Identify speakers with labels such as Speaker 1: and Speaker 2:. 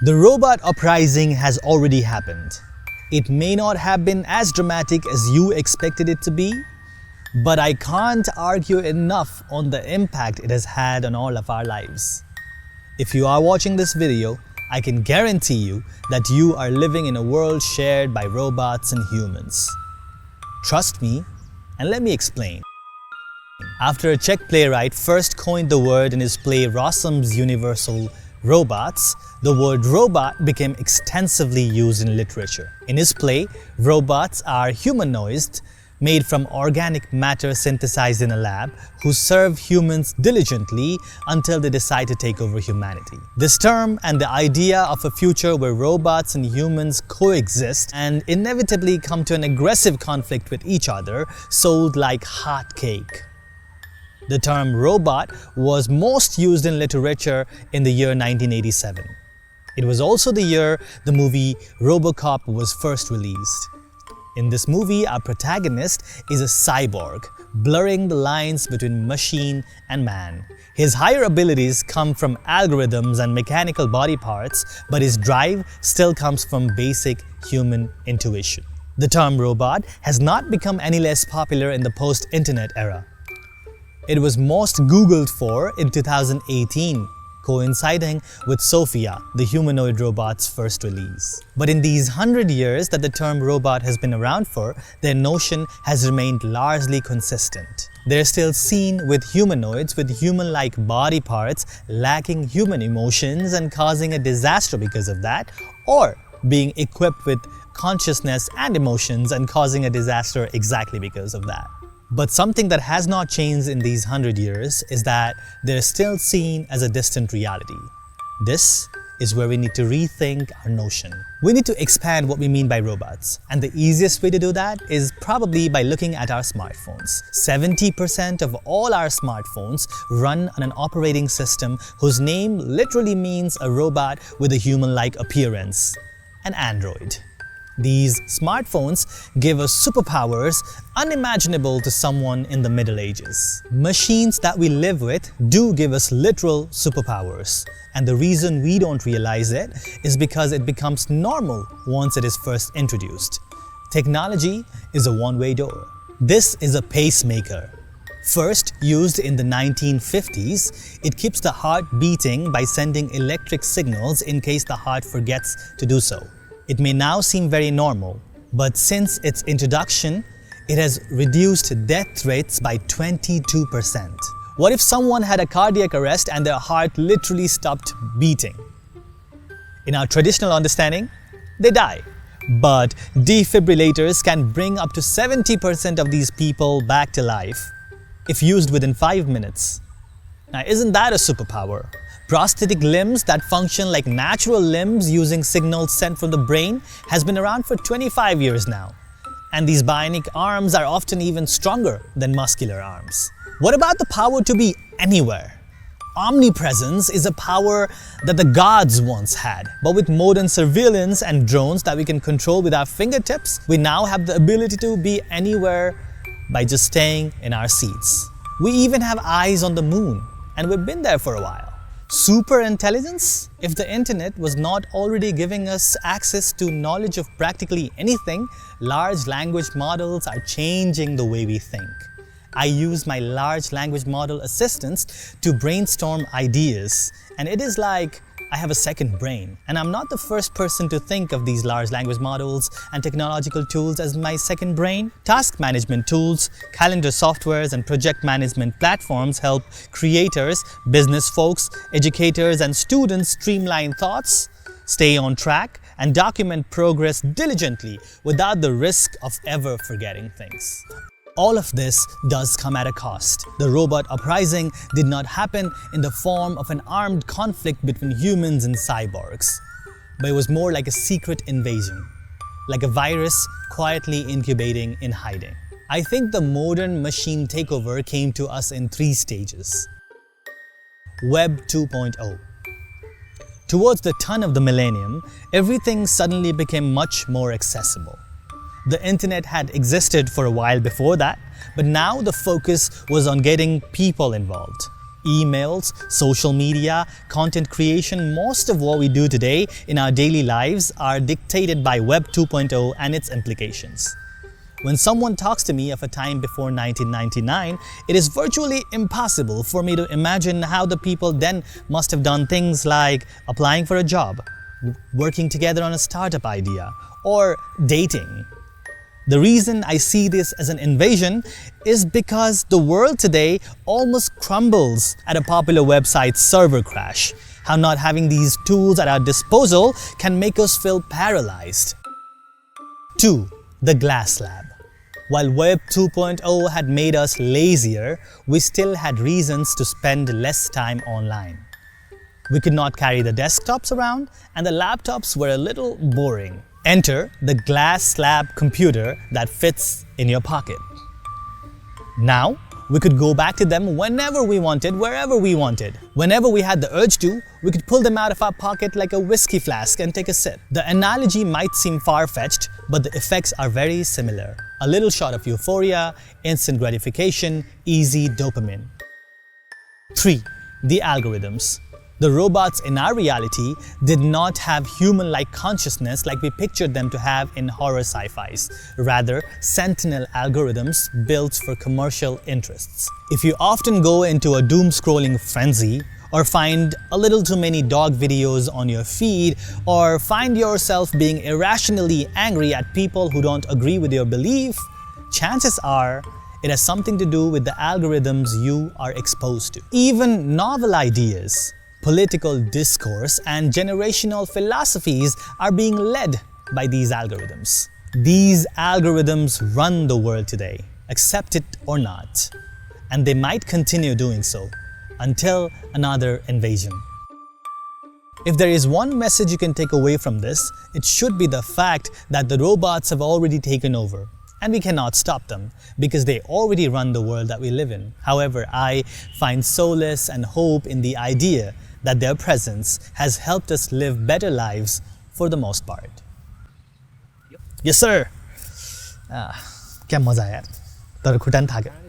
Speaker 1: The robot uprising has already happened. It may not have been as dramatic as you expected it to be, but I can't argue enough on the impact it has had on all of our lives. If you are watching this video, I can guarantee you that you are living in a world shared by robots and humans. Trust me, and let me explain. After a Czech playwright first coined the word in his play Rossum's Universal Robots, the word robot became extensively used in literature. In his play, robots are humanoids made from organic matter synthesized in a lab who serve humans diligently until they decide to take over humanity. This term and the idea of a future where robots and humans coexist and inevitably come to an aggressive conflict with each other sold like hotcake. The term robot was most used in literature in the year 1987. It was also the year the movie RoboCop was first released. In this movie, our protagonist is a cyborg, blurring the lines between machine and man. His higher abilities come from algorithms and mechanical body parts, but his drive still comes from basic human intuition. The term robot has not become any less popular in the post-internet era. It was most Googled for in 2018, coinciding with Sophia, the humanoid robot's first release. But in these 100 years that the term robot has been around for, their notion has remained largely consistent. They're still seen with humanoids with human-like body parts, lacking human emotions and causing a disaster because of that, or being equipped with consciousness and emotions and causing a disaster exactly because of that. But something that has not changed in these 100 years is that they're still seen as a distant reality. This is where we need to rethink our notion. We need to expand what we mean by robots, and the easiest way to do that is probably by looking at our smartphones. 70% of all our smartphones run on an operating system whose name literally means a robot with a human-like appearance, an android. These smartphones give us superpowers unimaginable to someone in the Middle Ages. Machines that we live with do give us literal superpowers, and the reason we don't realize it is because it becomes normal once it is first introduced. Technology is a one-way door. This is a pacemaker. First used in the 1950s, it keeps the heart beating by sending electric signals in case the heart forgets to do so. It may now seem very normal, but since its introduction, it has reduced death rates by 22%. What if someone had a cardiac arrest and their heart literally stopped beating? In our traditional understanding, they die. But defibrillators can bring up to 70% of these people back to life if used within 5 minutes. Now, isn't that a superpower? Prosthetic limbs that function like natural limbs using signals sent from the brain has been around for 25 years now. And these bionic arms are often even stronger than muscular arms. What about the power to be anywhere? Omnipresence is a power that the gods once had. But with modern surveillance and drones that we can control with our fingertips, we now have the ability to be anywhere by just staying in our seats. We even have eyes on the moon, and we've been there for a while. Super intelligence? If the internet was not already giving us access to knowledge of practically anything, large language models are changing the way we think. I use my large language model assistants to brainstorm ideas, and it is like I have a second brain. And I'm not the first person to think of these large language models and technological tools as my second brain. Task management tools, calendar softwares, and project management platforms help creators, business folks, educators, and students streamline thoughts, stay on track, and document progress diligently without the risk of ever forgetting things. All of this does come at a cost. The robot uprising did not happen in the form of an armed conflict between humans and cyborgs, but it was more like a secret invasion, like a virus quietly incubating in hiding. I think the modern machine takeover came to us in 3 stages. Web 2.0. Towards the turn of the millennium, everything suddenly became much more accessible. The internet had existed for a while before that, but now the focus was on getting people involved. emails, social media, content creation, most of what we do today in our daily lives are dictated by Web 2.0 and its implications. When someone talks to me of a time before 1999, it is virtually impossible for me to imagine how the people then must have done things like applying for a job, working together on a startup idea, or dating. The reason I see this as an invasion is because the world today almost crumbles at a popular website's server crash. How not having these tools at our disposal can make us feel paralyzed. 2. The glass slab. While Web 2.0 had made us lazier, we still had reasons to spend less time online. We could not carry the desktops around, and the laptops were a little boring. Enter the glass slab computer that fits in your pocket. Now, we could go back to them whenever we wanted, wherever we wanted. Whenever we had the urge to, we could pull them out of our pocket like a whiskey flask and take a sip. The analogy might seem far-fetched, but the effects are very similar. A little shot of euphoria, instant gratification, easy dopamine. 3. The algorithms. The robots in our reality did not have human-like consciousness like we pictured them to have in horror sci-fis. Rather, sentinel algorithms built for commercial interests. If you often go into a doom-scrolling frenzy, or find a little too many dog videos on your feed, or find yourself being irrationally angry at people who don't agree with your belief, chances are it has something to do with the algorithms you are exposed to. Even novel ideas, political discourse, and generational philosophies are being led by these algorithms. These algorithms run the world today, accept it or not, and they might continue doing so until another invasion. If there is one message you can take away from this, it should be the fact that the robots have already taken over, and we cannot stop them because they already run the world that we live in. However, I find solace and hope in the idea that their presence has helped us live better lives for the most part. Yes, sir. क्या मजा आया यार, तर खुट्टा नि थाक्यो।